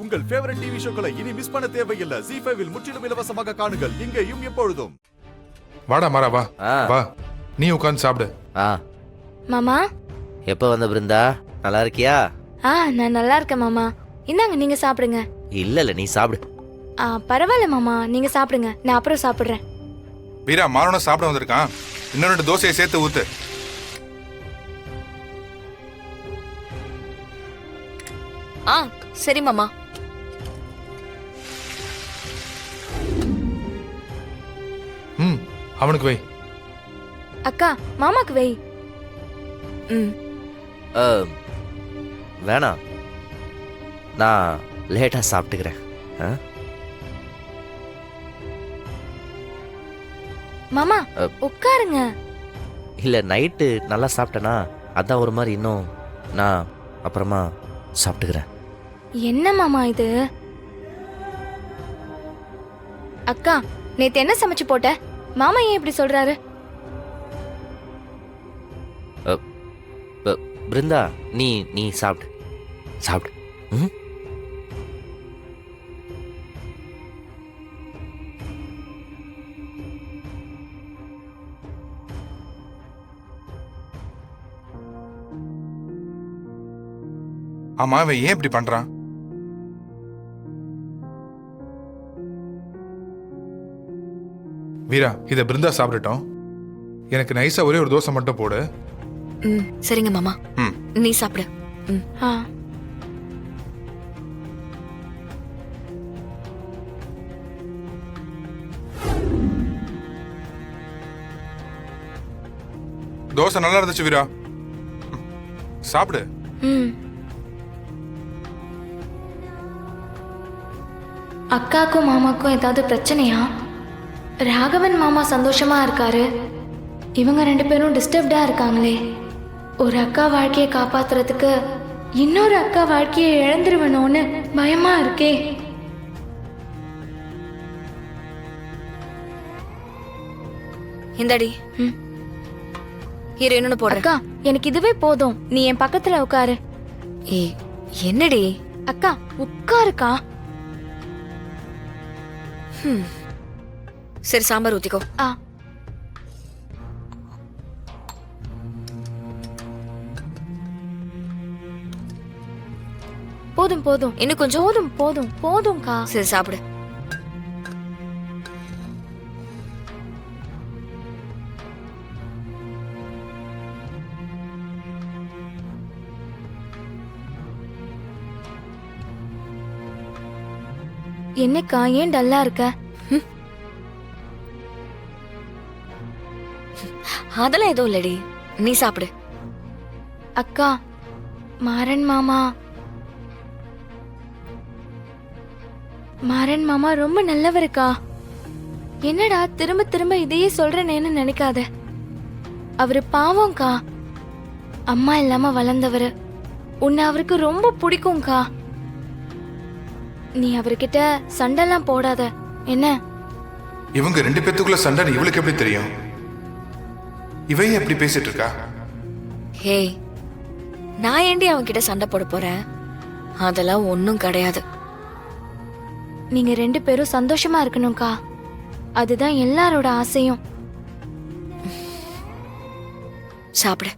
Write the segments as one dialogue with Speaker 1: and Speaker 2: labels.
Speaker 1: உங்கள் favourite TV ஷோக்களை இனி miss பண்ண தேவையில்லை. ZEE5 இல் முற்றிலும் இலவசமாக காணுங்கள். இங்கேயும் எப்பொழுதும்.
Speaker 2: வாடா மாறா வா வா, நீ உட்கார்ந்து சாப்பிடு.
Speaker 3: மாமா
Speaker 4: எப்போ வந்த பிருந்தா? நல்லா இருக்கியா?
Speaker 3: நான் நல்லா இருக்கேன் மாமா. இந்தாங்க நீங்க சாப்பிடுங்க.
Speaker 4: இல்ல நீ சாப்பிடு.
Speaker 3: பரவாயில்ல மாமா, நீங்க சாப்பிடுங்க, நான் அப்புறம் சாப்பிடுறேன்.
Speaker 2: வீரா மாறனும் சாப்பிட வந்திருக்கான், இன்னும் 2 தோசையை சேர்த்து ஊத்து.
Speaker 3: சரி மாமா.
Speaker 2: அவனுக்கு வை.
Speaker 3: அக்கா மாமாக்கு வை.
Speaker 4: வேணாம், நான் லேட்டா சாப்பிட்டுக்கிறேன்.
Speaker 3: மாமா உட்காருங்க.
Speaker 4: இல்ல நைட்டு நல்லா சாப்பிட்டேனா, அதான் ஒரு மாதிரி. இன்னும் நான் அப்புறமா சாப்பிட்டுக்கிறேன்.
Speaker 3: என்ன மாமா இது? அக்கா நேத்து என்ன சமைச்சு போட்ட? மாமா ஏன் இப்படி சொல்றாரு?
Speaker 4: பிருந்தா நீ சாப்பிடு சாப்பிடு.
Speaker 2: ஆமா, அவன் ஏன் இப்படி பண்றான்? வீரா, இத பிருந்தா சாப்பிடட்டும். எனக்கு நைஸா ஒரே ஒரு தோசை மட்டும் போடு.
Speaker 5: சரிங்க மாமா, நீ சாப்பிடு.
Speaker 2: தோசை நல்லா இருந்துச்சு வீரா, சாப்பிடு.
Speaker 3: அக்காக்கும் மாமாக்கும் ஏதாவது பிரச்சனையா? ராகவன் மாமா சந்தோஷமா இருக்காரு, இவங்க 2 பேரும் டிஸ்டர்ப்டா இருக்காங்களே. ஒரு அக்கா வாழ்க்கையை காப்பாத்துறதுக்கு இன்னொரு அக்கா வாழ்க்கையை இழந்துருவனோன்னு பயமா இருக்கே.
Speaker 5: இந்தாடி, இன்னொன்னு போடுறேன்.
Speaker 3: அக்கா எனக்கு இதுவே போதும், நீ என் பக்கத்துல உட்காரு.
Speaker 5: ஏய் என்னடி?
Speaker 3: அக்கா உட்காருக்கா.
Speaker 5: சரி சாம்பார் ஊத்திக்கோ.
Speaker 3: போதும் போதும்,
Speaker 5: இன்னும் கொஞ்சம்.
Speaker 3: போதும் போதும் போதும்க்கா.
Speaker 5: சரி சாப்பிடு.
Speaker 3: என்னக்கா ஏன் டல்லா இருக்க?
Speaker 5: அதெல்லாம் எதுவும் இல்லடி, நீ சாப்பிடு.
Speaker 3: அக்கா மாறன் மாமா ரொம்ப நல்லவருக்கா. என்னடா திரும்ப திரும்ப இதையே சொல்றேன்னு நினைக்காத. அவரு பாவம்க்கா, அம்மா இல்லாம வளர்ந்தவரு. உன்னை அவருக்கு ரொம்ப பிடிக்கும்க்கா. நீ அவர்கிட்ட சண்டைலாம் போடாத என்ன?
Speaker 2: இவங்க 2 பேத்துக்குள்ள சண்டை இவளுக்கு எப்படி தெரியும்? இவன் எப்படி பேசிட்டு இருக்கா?
Speaker 5: ஹே, நான் ஏண்டி அவன்கிட்ட சண்டை போட போறேன்? அதெல்லாம் ஒன்னும் கிடையாது.
Speaker 3: நீங்க 2 பேரும் சந்தோஷமா இருக்கணும்க்கா, அதுதான் எல்லாரோட ஆசையும்.
Speaker 5: சாப்பிடு.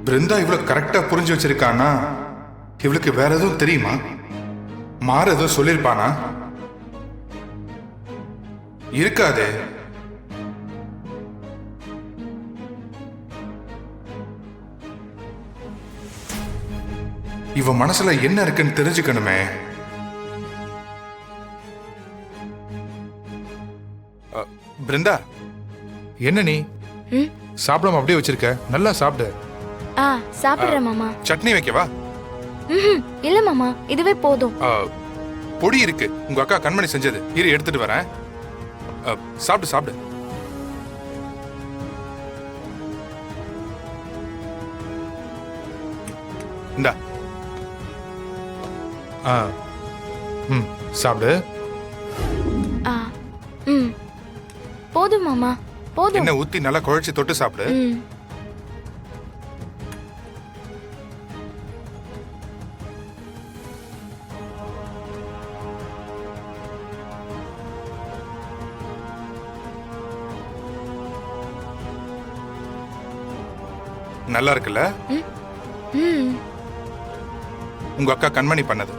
Speaker 2: பிருந்தா இவ்வளவு கரெக்டா புரிஞ்சு வச்சிருக்கானா? இவளுக்கு வேற எதுவும் தெரியுமா? மாற எதுவும் சொல்லிருப்பானா? இருக்காதே. இவ மனசுல என்ன இருக்குன்னு தெரிஞ்சுக்கணுமே. பிருந்தா, என்ன நீ சாப்பிடாம அப்படியே வச்சிருக்க? நல்லா சாப்பிடு.
Speaker 3: சாப்பிடுறேன் மாமா.
Speaker 2: சட்னி வைக்கவா?
Speaker 3: இல்ல மாமா, இதுவே போதும்.
Speaker 2: பொடி இருக்கு, உங்க அக்கா கண்மணி செஞ்சது. இரு எடுத்துட்டு வரேன். சாப்பிடு சாப்பிடு. இந்தா. சாப்பிடு.
Speaker 3: ஆ ம் போதும் மாமா போதும்.
Speaker 2: என்ன ஊத்தி நல்லா குழைச்சி தொட்டு சாப்பிடு.
Speaker 3: ம்
Speaker 2: நல்லா இருக்குல்ல?
Speaker 3: ம்
Speaker 2: உங்க அக்கா கண்மணி பண்ணது.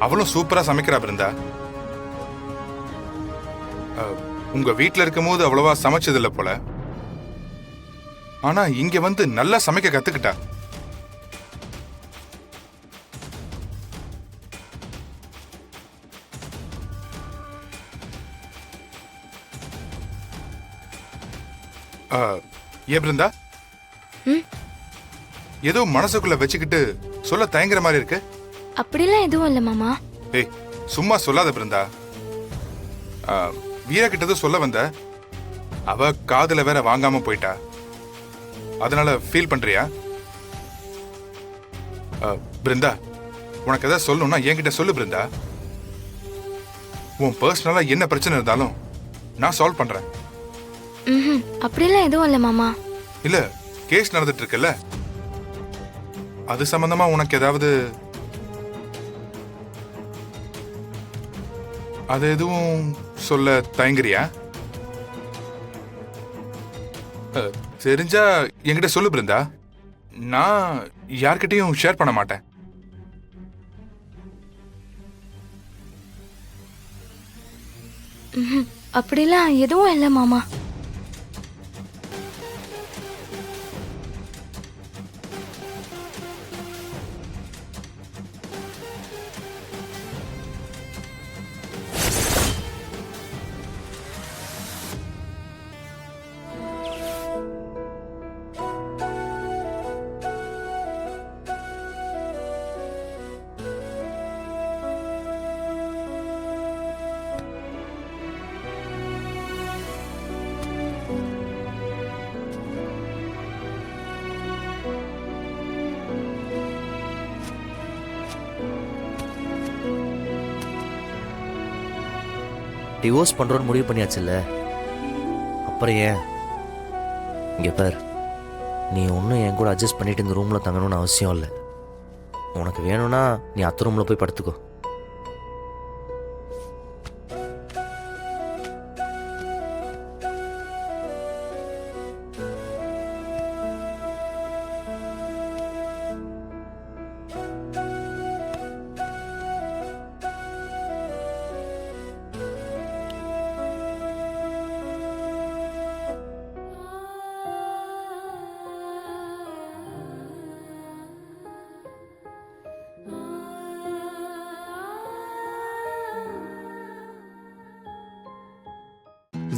Speaker 2: அவளும் சூப்பரா சமைக்கிறா பிருந்தா. உங்க வீட்ல இருக்கும்போது அவ்வளவா சமைச்சது இல்ல போல. ஆனா இங்க வந்து நல்லா சமைக்க கத்துக்கிட்டா. ஏன் பிருந்தா,
Speaker 3: ம்
Speaker 2: ஏதோ மனசுக்குள்ள வச்சுக்கிட்டு சொல்ல தயங்குற மாதிரி இருக்கு.
Speaker 3: அப்படிலாம் எதுவும் இல்லை மாமா.
Speaker 2: ஏய் சும்மா சொல்லாத பிருந்தா. வீரா கிட்ட சொல்ல வந்த, அவ காதுல வேற வாங்காம போயிட்டா. அதனால ஃபீல் பண்றியா? பிருந்தா, உனக்கு ஏதாவது சொல்லணும்னா என்கிட்ட சொல்லு பிருந்தா. உன் பர்சனலா என்ன பிரச்சனை இருந்தாலும் நான் சால்வ் பண்றேன்.
Speaker 3: ம் அப்படிலாம் எதுவும் இல்லை மாமா.
Speaker 2: இல்ல கேஸ் நடந்துட்டு இருக்குல்ல, அது சம்பந்தமா உனக்கு ஏதாவது அது எதுவும் சொல்ல தயங்குறியா? தெரிஞ்சா என்கிட்ட சொல்லு பிருந்தா. நான் யார்கிட்டயும் ஷேர் பண்ண மாட்டேன்.
Speaker 3: ம் அப்படிலாம் எதுவும் இல்லை மாமா.
Speaker 4: டிவோர்ஸ் பண்ணுறோன்னு முடிவு பண்ணியாச்சுல்ல, அப்புறம் ஏன்? இங்கே பார், நீ ஒன்றும் என் கூட அட்ஜஸ்ட் பண்ணிட்டு இந்த ரூமில் தங்கணும்னு அவசியம் இல்லை. உனக்கு வேணும்னா நீ அத்தை ரூமில் போய் படுத்துக்கோ.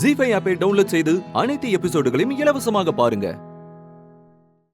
Speaker 6: ஜீ5 ஆப்பை டவுன்லோட் செய்து அனைத்து எபிசோடுகளையும் இலவசமாக பாருங்க.